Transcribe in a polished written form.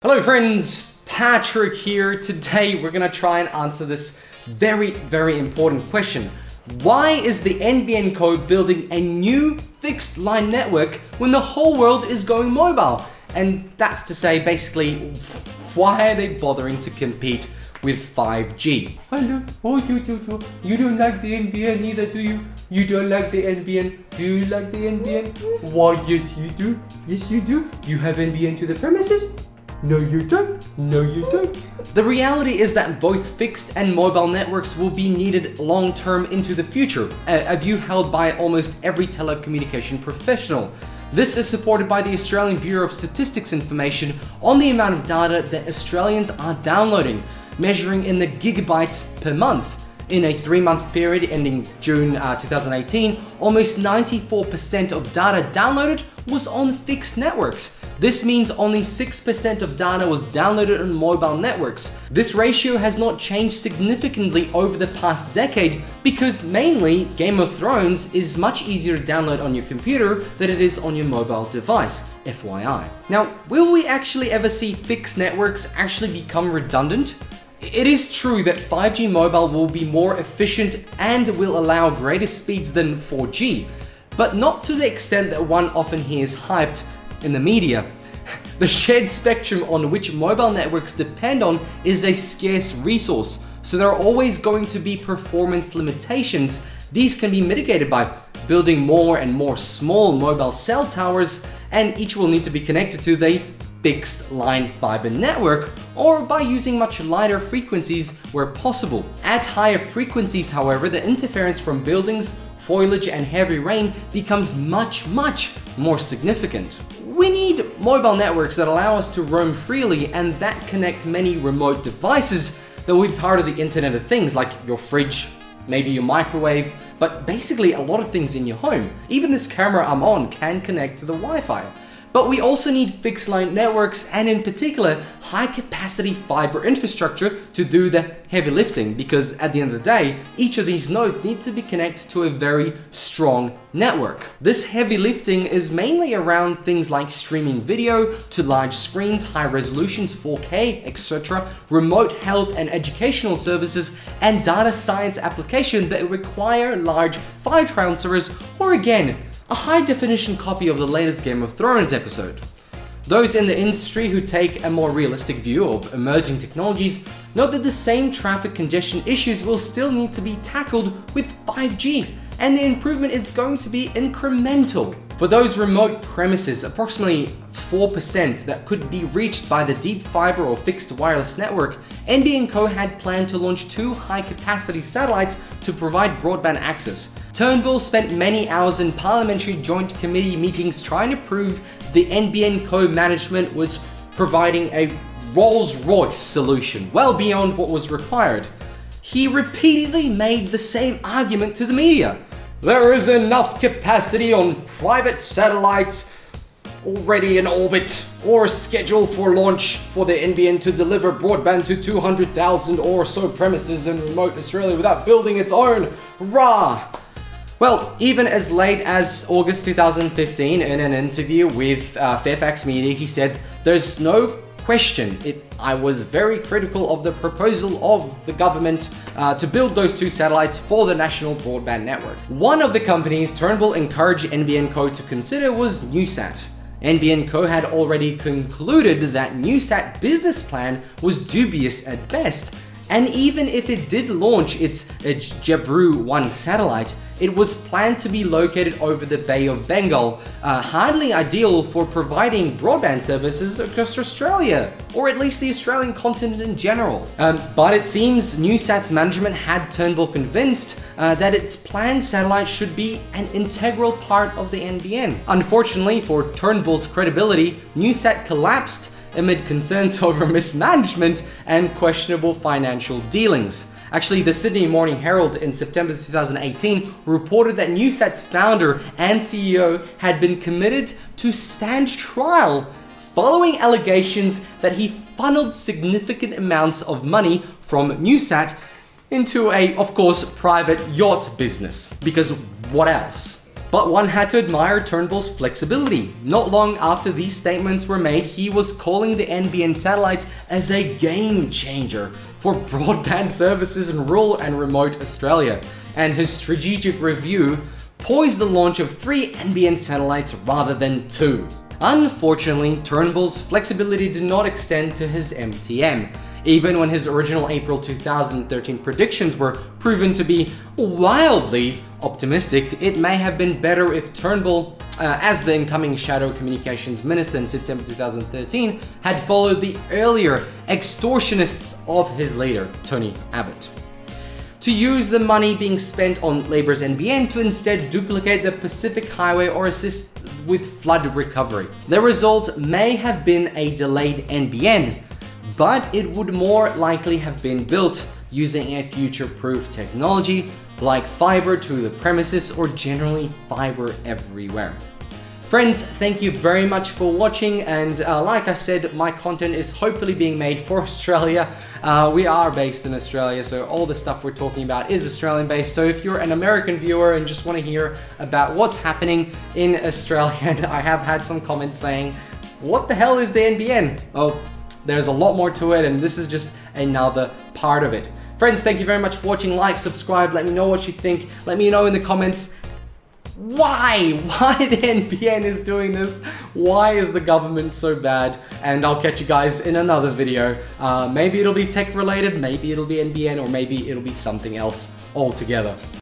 Hello friends, Patrick here. Today we're going to try and answer this very important question. Why is the NBN Co building a new fixed line network when the whole world is going mobile? And that's to say basically, why are they bothering to compete with 5G? Hello, you don't like the NBN either, do you? You don't like the NBN? Do you like the NBN? Why, yes you do. Yes you do. You have NBN to the premises? No you don't. No you don't. The reality is that both fixed and mobile networks will be needed long term into the future, a view held by almost every telecommunication professional. This is supported by the Australian Bureau of Statistics information on the amount of data that Australians are downloading, measuring in the gigabytes per month. In a 3-month period ending June 2018, almost 94% of data downloaded was on fixed networks. This means only 6% of data was downloaded on mobile networks. This ratio has not changed significantly over the past decade because mainly Game of Thrones is much easier to download on your computer than it is on your mobile device, FYI. Now, will we actually ever see fixed networks actually become redundant? It is true that 5G mobile will be more efficient and will allow greater speeds than 4G, but not to the extent that one often hears hyped in the media. The shared spectrum on which mobile networks depend on is a scarce resource, so there are always going to be performance limitations. These can be mitigated by building more and more small mobile cell towers, and each will need to be connected to the fixed line fiber network, or by using much lighter frequencies where possible. At higher frequencies, however, the interference from buildings, foliage and heavy rain becomes much more significant. We need mobile networks that allow us to roam freely and that connect many remote devices that will be part of the Internet of Things, like your fridge, maybe your microwave, but basically a lot of things in your home. Even this camera I'm on can connect to the Wi-Fi. But we also need fixed line networks and in particular high capacity fiber infrastructure to do the heavy lifting, because at the end of the day, each of these nodes need to be connected to a very strong network. This heavy lifting is mainly around things like streaming video to large screens, high resolutions, 4K, etc., remote health and educational services, and data science applications that require large file transfers, or again, a high-definition copy of the latest Game of Thrones episode. Those in the industry who take a more realistic view of emerging technologies note that the same traffic congestion issues will still need to be tackled with 5G, and the improvement is going to be incremental. For those remote premises, approximately 4% that could be reached by the deep fiber or fixed wireless network, NBN Co had planned to launch 2 high-capacity satellites to provide broadband access. Turnbull spent many hours in parliamentary joint committee meetings trying to prove the NBN Co management was providing a Rolls-Royce solution, well beyond what was required. He repeatedly made the same argument to the media. There is enough capacity on private satellites already in orbit or scheduled for launch for the NBN to deliver broadband to 200,000 or so premises in remote Australia without building its own. Rah! Well, even as late as August 2015, in an interview with Fairfax Media, he said, "There's no question, I was very critical of the proposal of the government to build those 2 satellites for the national broadband network." One of the companies Turnbull encouraged NBN Co to consider was Newsat. NBN Co had already concluded that Newsat business plan was dubious at best, and even if it did launch its Jebru-1 satellite, it was planned to be located over the Bay of Bengal, hardly ideal for providing broadband services across Australia, or at least the Australian continent in general. But it seems Newsat's management had Turnbull convinced that its planned satellite should be an integral part of the NBN. Unfortunately for Turnbull's credibility, Newsat collapsed amid concerns over mismanagement and questionable financial dealings. Actually, the Sydney Morning Herald in September 2018 reported that Newsat's founder and CEO had been committed to stand trial following allegations that he funneled significant amounts of money from Newsat into a, of course, private yacht business. Because what else? But one had to admire Turnbull's flexibility. Not long after these statements were made, he was calling the NBN satellites as a game changer for broadband services in rural and remote Australia. And his strategic review poised the launch of 3 NBN satellites rather than 2. Unfortunately, Turnbull's flexibility did not extend to his MTM. Even when his original April 2013 predictions were proven to be wildly optimistic, it may have been better if Turnbull, as the incoming Shadow Communications Minister in September 2013, had followed the earlier extortionists of his leader, Tony Abbott, to use the money being spent on Labor's NBN to instead duplicate the Pacific Highway or assist with flood recovery. The result may have been a delayed NBN, but it would more likely have been built using a future-proof technology like fiber to the premises or generally fiber everywhere. Friends, thank you very much for watching, and like I said, my content is hopefully being made for Australia. We are based in Australia, so all the stuff we're talking about is Australian based. So if you're an American viewer and just want to hear about what's happening in Australia, and I have had some comments saying, what the hell is the NBN? Oh, there's a lot more to it, and this is just another part of it. Friends, thank you very much for watching. Like, subscribe, let me know what you think. Let me know in the comments why the NBN is doing this. Why is the government so bad? And I'll catch you guys in another video. Maybe it'll be tech related, maybe it'll be NBN, or maybe it'll be something else altogether.